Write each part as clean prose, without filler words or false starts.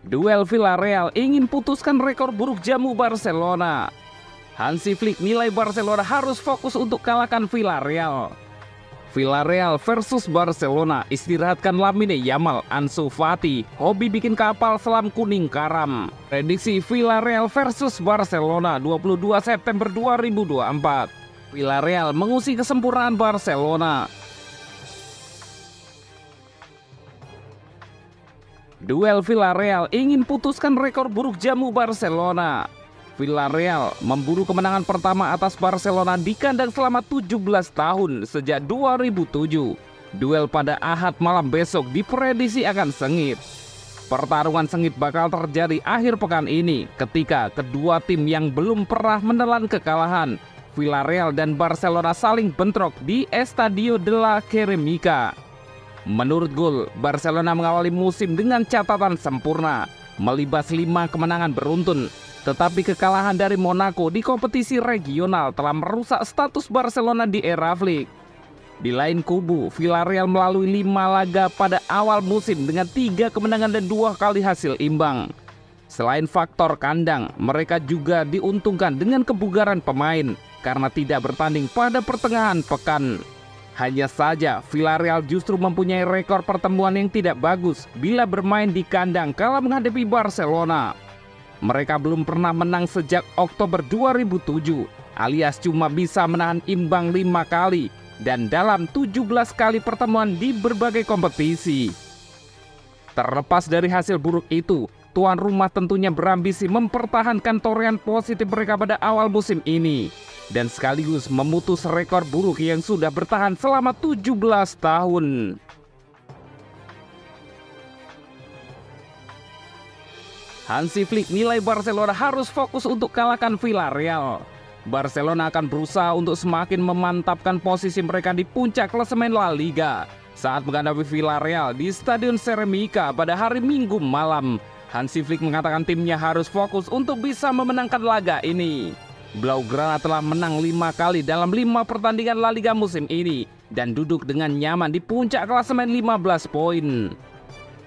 Duel Villarreal ingin putuskan rekor buruk jamu Barcelona. Hansi Flick nilai Barcelona harus fokus untuk kalahkan Villarreal. Villarreal versus Barcelona, istirahatkan Lamine Yamal, Ansu Fati, hobi bikin kapal selam kuning karam. Prediksi Villarreal versus Barcelona 22 September 2024. Villarreal menguji kesempurnaan Barcelona. Duel Villarreal ingin putuskan rekor buruk jamu Barcelona. Villarreal memburu kemenangan pertama atas Barcelona di kandang selama 17 tahun sejak 2007. Duel pada Ahad malam besok diprediksi akan sengit. Pertarungan sengit bakal terjadi akhir pekan ini ketika kedua tim yang belum pernah menelan kekalahan, Villarreal dan Barcelona, saling bentrok di Estadio de la Ceramica. Menurut Goal, Barcelona mengawali musim dengan catatan sempurna, melibas 5 kemenangan beruntun. Tetapi kekalahan dari Monaco di kompetisi regional telah merusak status Barcelona di era Flick. Di lain kubu, Villarreal melalui 5 laga pada awal musim dengan 3 kemenangan dan 2 kali hasil imbang. Selain faktor kandang, mereka juga diuntungkan dengan kebugaran pemain karena tidak bertanding pada pertengahan pekan. Hanya saja Villarreal justru mempunyai rekor pertemuan yang tidak bagus bila bermain di kandang kala menghadapi Barcelona. Mereka belum pernah menang sejak Oktober 2007, alias cuma bisa menahan imbang 5 kali dan dalam 17 kali pertemuan di berbagai kompetisi. Terlepas dari hasil buruk itu, tuan rumah tentunya berambisi mempertahankan torehan positif mereka pada awal musim ini dan sekaligus memutus rekor buruk yang sudah bertahan selama 17 tahun. Hansi Flick nilai Barcelona harus fokus untuk kalahkan Villarreal. Barcelona akan berusaha untuk semakin memantapkan posisi mereka di puncak klasemen La Liga saat menghadapi Villarreal di Stadion Ceramica pada hari Minggu malam. Hansi Flick mengatakan timnya harus fokus untuk bisa memenangkan laga ini. Blaugrana telah menang 5 kali dalam 5 pertandingan La Liga musim ini dan duduk dengan nyaman di puncak klasemen 15 poin.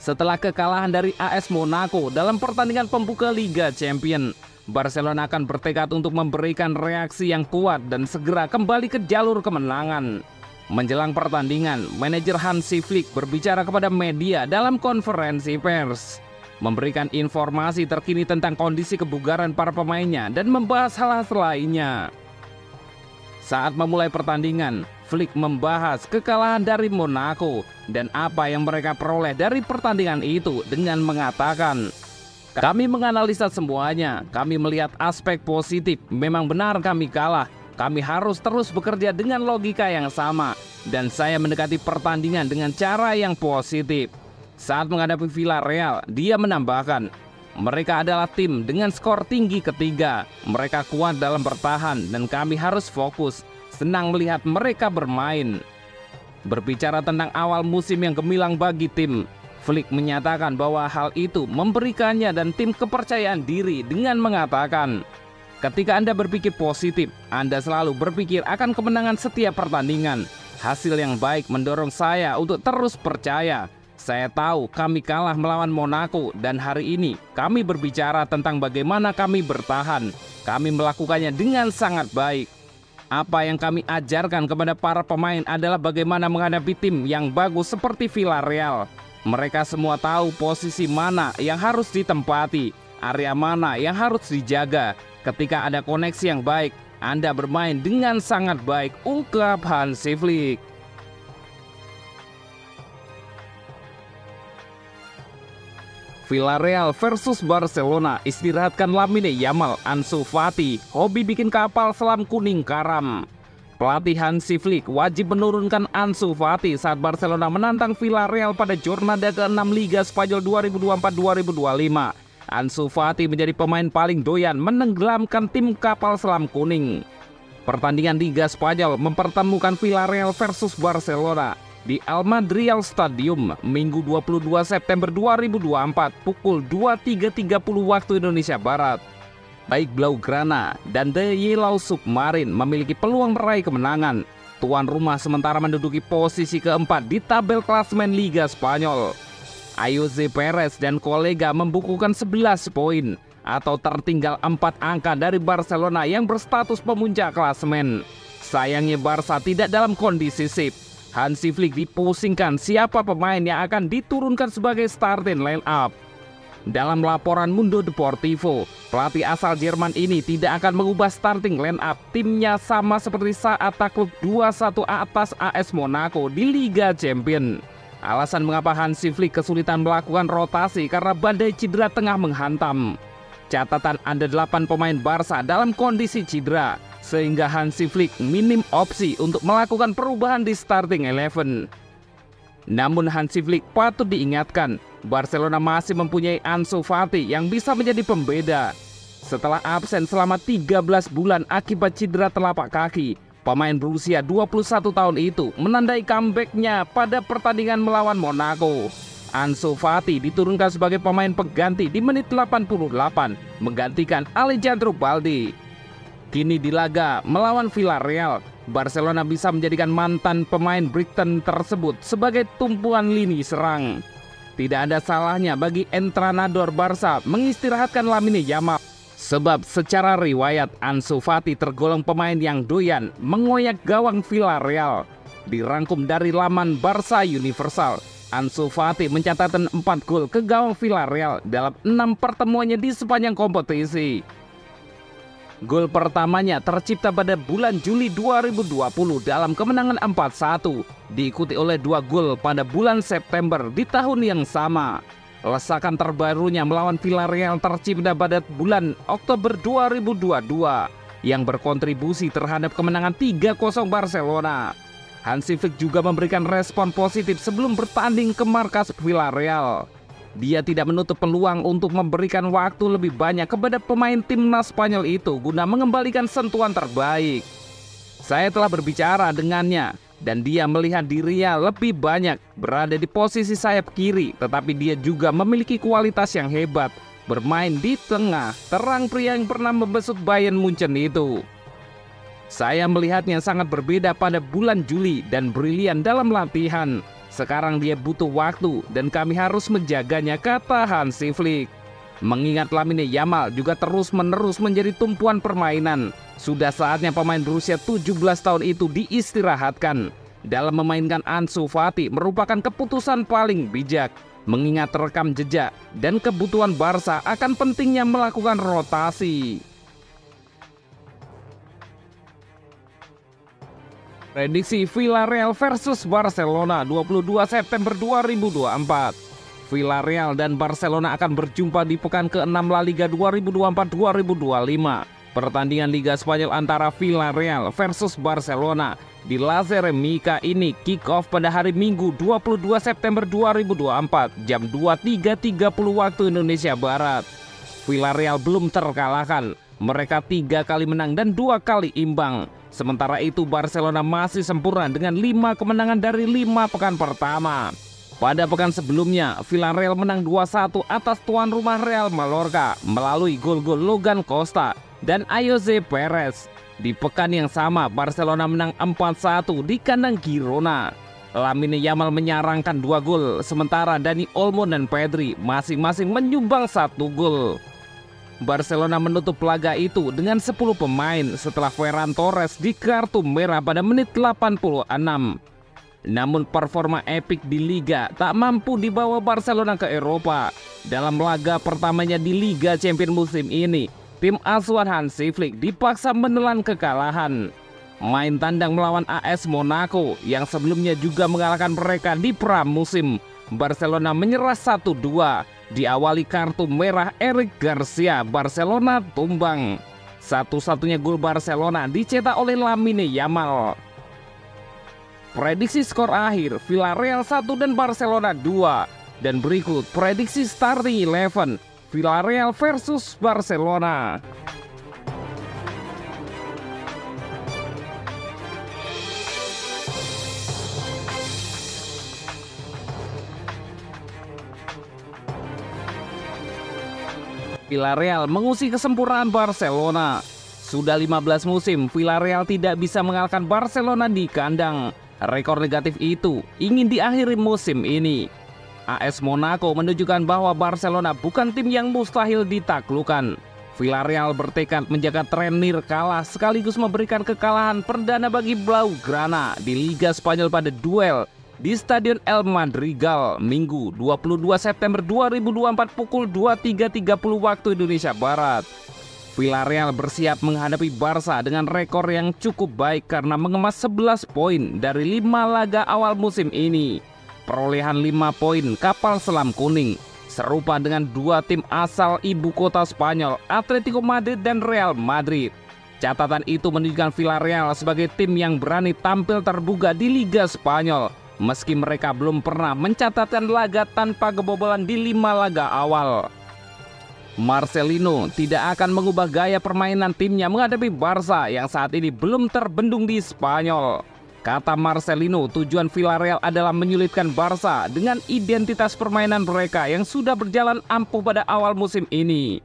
Setelah kekalahan dari AS Monaco dalam pertandingan pembuka Liga Champions, Barcelona akan bertekad untuk memberikan reaksi yang kuat dan segera kembali ke jalur kemenangan. Menjelang pertandingan, manajer Hansi Flick berbicara kepada media dalam konferensi pers, memberikan informasi terkini tentang kondisi kebugaran para pemainnya dan membahas hal-hal lainnya. Saat memulai pertandingan, Flick membahas kekalahan dari Monaco dan apa yang mereka peroleh dari pertandingan itu dengan mengatakan, "Kami menganalisa semuanya, kami melihat aspek positif, memang benar kami kalah. Kami harus terus bekerja dengan logika yang sama dan saya mendekati pertandingan dengan cara yang positif." Saat menghadapi Villarreal, dia menambahkan, "Mereka adalah tim dengan skor tinggi ketiga. Mereka kuat dalam bertahan dan kami harus fokus. Senang melihat mereka bermain." Berbicara tentang awal musim yang gemilang bagi tim, Flick menyatakan bahwa hal itu memberikannya dan tim kepercayaan diri dengan mengatakan, "Ketika Anda berpikir positif, Anda selalu berpikir akan kemenangan setiap pertandingan. Hasil yang baik mendorong saya untuk terus percaya. Saya tahu kami kalah melawan Monaco dan hari ini kami berbicara tentang bagaimana kami bertahan. Kami melakukannya dengan sangat baik. Apa yang kami ajarkan kepada para pemain adalah bagaimana menghadapi tim yang bagus seperti Villarreal. Mereka semua tahu posisi mana yang harus ditempati, area mana yang harus dijaga. Ketika ada koneksi yang baik, Anda bermain dengan sangat baik," ungkap Hansi Flick. Villarreal versus Barcelona, istirahatkan Lamine Yamal, Ansu Fati, hobi bikin kapal selam kuning karam. Pelatih Hansi Flick wajib menurunkan Ansu Fati saat Barcelona menantang Villarreal pada jornada ke-6 Liga Spanyol 2024-2025. Ansu Fati menjadi pemain paling doyan menenggelamkan tim kapal selam kuning. Pertandingan Liga Spanyol mempertemukan Villarreal versus Barcelona di Almadrial Stadium Minggu 22 September 2024 pukul 23.30 waktu Indonesia Barat. Baik Blaugrana dan The Yellow Submarine memiliki peluang meraih kemenangan. Tuan rumah sementara menduduki posisi keempat di tabel klasemen Liga Spanyol. Ayoze Perez dan kolega membukukan 11 poin atau tertinggal 4 angka dari Barcelona yang berstatus pemuncak klasemen. Sayangnya Barca tidak dalam kondisi sip. Hansi Flick dipusingkan siapa pemain yang akan diturunkan sebagai starting line up. Dalam laporan Mundo Deportivo, pelatih asal Jerman ini tidak akan mengubah starting line up timnya sama seperti saat takluk 2-1 atas AS Monaco di Liga Champions. Alasan mengapa Hansi Flick kesulitan melakukan rotasi karena badai cedera tengah menghantam. Catatan ada 8 pemain Barca dalam kondisi cedera, sehingga Hansi Flick minim opsi untuk melakukan perubahan di starting 11. Namun Hansi Flick patut diingatkan, Barcelona masih mempunyai Ansu Fati yang bisa menjadi pembeda. Setelah absen selama 13 bulan akibat cedera telapak kaki, pemain berusia 21 tahun itu menandai comeback-nya pada pertandingan melawan Monaco. Ansu Fati diturunkan sebagai pemain pengganti di menit 88, menggantikan Alejandro Balde. Kini di laga melawan Villarreal, Barcelona bisa menjadikan mantan pemain Brighton tersebut sebagai tumpuan lini serang. Tidak ada salahnya bagi entrenador Barca mengistirahatkan Lamine Yamal, sebab secara riwayat Ansu Fati tergolong pemain yang doyan mengoyak gawang Villarreal. Dirangkum dari laman Barca Universal, Ansu Fati mencatatkan 4 gol ke gawang Villarreal dalam 6 pertemuannya di sepanjang kompetisi. Gol pertamanya tercipta pada bulan Juli 2020 dalam kemenangan 4-1, diikuti oleh 2 gol pada bulan September di tahun yang sama. Lesakan terbarunya melawan Villarreal tercipta pada bulan Oktober 2022 yang berkontribusi terhadap kemenangan 3-0 Barcelona. Hansi Flick juga memberikan respon positif sebelum bertanding ke markas Villarreal. Dia tidak menutup peluang untuk memberikan waktu lebih banyak kepada pemain timnas Spanyol itu guna mengembalikan sentuhan terbaik. Saya telah berbicara dengannya dan dia melihat dirinya lebih banyak berada di posisi sayap kiri, tetapi dia juga memiliki kualitas yang hebat bermain di tengah, terang pria yang pernah membesut Bayern Munchen itu. Saya melihatnya sangat berbeda pada bulan Juli dan brilian dalam latihan. Sekarang dia butuh waktu dan kami harus menjaganya, kata Hansi Flick. Mengingat Lamine Yamal juga terus-menerus menjadi tumpuan permainan, sudah saatnya pemain berusia 17 tahun itu diistirahatkan. Dalam memainkan Ansu Fati merupakan keputusan paling bijak, mengingat rekam jejak dan kebutuhan Barca akan pentingnya melakukan rotasi. Prediksi Villarreal versus Barcelona 22 September 2024. Villarreal dan Barcelona akan berjumpa di pekan ke-6 La Liga 2024-2025. Pertandingan Liga Spanyol antara Villarreal versus Barcelona di La Ceramica ini kick off pada hari Minggu 22 September 2024 jam 23.30 waktu Indonesia Barat. Villarreal belum terkalahkan. Mereka 3 kali menang dan 2 kali imbang. Sementara itu Barcelona masih sempurna dengan 5 kemenangan dari 5 pekan pertama. Pada pekan sebelumnya, Villarreal menang 2-1 atas tuan rumah Real Mallorca melalui gol-gol Logan Costa dan Ayoze Perez. Di pekan yang sama, Barcelona menang 4-1 di kandang Girona. Lamine Yamal menyarangkan 2 gol, sementara Dani Olmo dan Pedri masing-masing menyumbang 1 gol. Barcelona menutup laga itu dengan 10 pemain setelah Ferran Torres di kartu merah pada menit 86. Namun performa epik di Liga tak mampu dibawa Barcelona ke Eropa. Dalam laga pertamanya di Liga Champions musim ini, tim asuhan Hansi Flick dipaksa menelan kekalahan. Main tandang melawan AS Monaco yang sebelumnya juga mengalahkan mereka di pramusim, Barcelona menyerah 1-2. Diawali kartu merah Eric Garcia, Barcelona tumbang. Satu-satunya gol Barcelona dicetak oleh Lamine Yamal. Prediksi skor akhir Villarreal 1 dan Barcelona 2. Dan berikut prediksi starting 11 Villarreal versus Barcelona. Villarreal mengusik kesempurnaan Barcelona. Sudah 15 musim Villarreal tidak bisa mengalahkan Barcelona di kandang. Rekor negatif itu ingin diakhiri musim ini. AS Monaco menunjukkan bahwa Barcelona bukan tim yang mustahil ditaklukkan. Villarreal bertekad menjaga tren nirkala sekaligus memberikan kekalahan perdana bagi Blaugrana di Liga Spanyol pada duel di Stadion El Madrigal Minggu 22 September 2024 pukul 23.30 waktu Indonesia Barat. Villarreal bersiap menghadapi Barca dengan rekor yang cukup baik karena mengemas 11 poin dari 5 laga awal musim ini. Perolehan 5 poin kapal selam kuning serupa dengan dua tim asal ibu kota Spanyol, Atletico Madrid dan Real Madrid. Catatan itu menunjukkan Villarreal sebagai tim yang berani tampil terbuka di Liga Spanyol, meski mereka belum pernah mencatatkan laga tanpa kebobolan di 5 laga awal. Marcelino tidak akan mengubah gaya permainan timnya menghadapi Barca yang saat ini belum terbendung di Spanyol. Kata Marcelino, tujuan Villarreal adalah menyulitkan Barca dengan identitas permainan mereka yang sudah berjalan ampuh pada awal musim ini.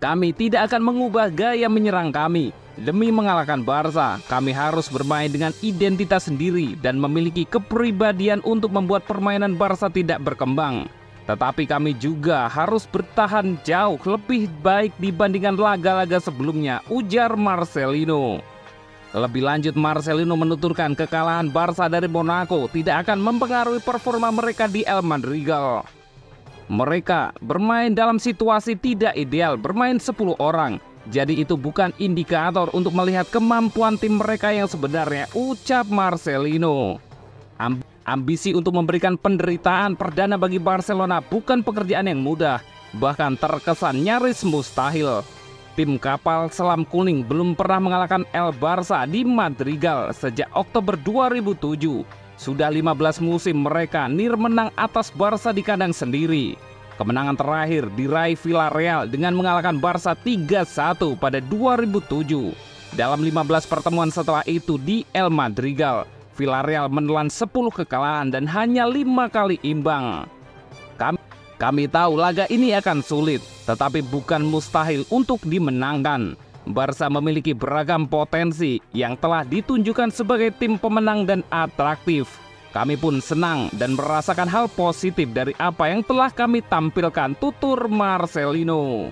Kami tidak akan mengubah gaya menyerang kami. Demi mengalahkan Barca, kami harus bermain dengan identitas sendiri dan memiliki kepribadian untuk membuat permainan Barca tidak berkembang. Tetapi kami juga harus bertahan jauh lebih baik dibandingkan laga-laga sebelumnya, ujar Marcelino. Lebih lanjut, Marcelino menuturkan kekalahan Barca dari Monaco tidak akan mempengaruhi performa mereka di El Madrigal. Mereka bermain dalam situasi tidak ideal, bermain 10 orang. Jadi itu bukan indikator untuk melihat kemampuan tim mereka yang sebenarnya, ucap Marcelino. Ambisi untuk memberikan penderitaan perdana bagi Barcelona bukan pekerjaan yang mudah, bahkan terkesan nyaris mustahil. Tim kapal selam kuning belum pernah mengalahkan El Barca di Madrigal sejak Oktober 2007. Sudah 15 musim mereka nir menang atas Barca di kandang sendiri. Kemenangan terakhir diraih Villarreal dengan mengalahkan Barca 3-1 pada 2007. Dalam 15 pertemuan setelah itu di El Madrigal, Villarreal menelan 10 kekalahan dan hanya 5 kali imbang. Kami tahu laga ini akan sulit, tetapi bukan mustahil untuk dimenangkan. Barca memiliki beragam potensi yang telah ditunjukkan sebagai tim pemenang dan atraktif. Kami pun senang dan merasakan hal positif dari apa yang telah kami tampilkan, tutur Marcelino.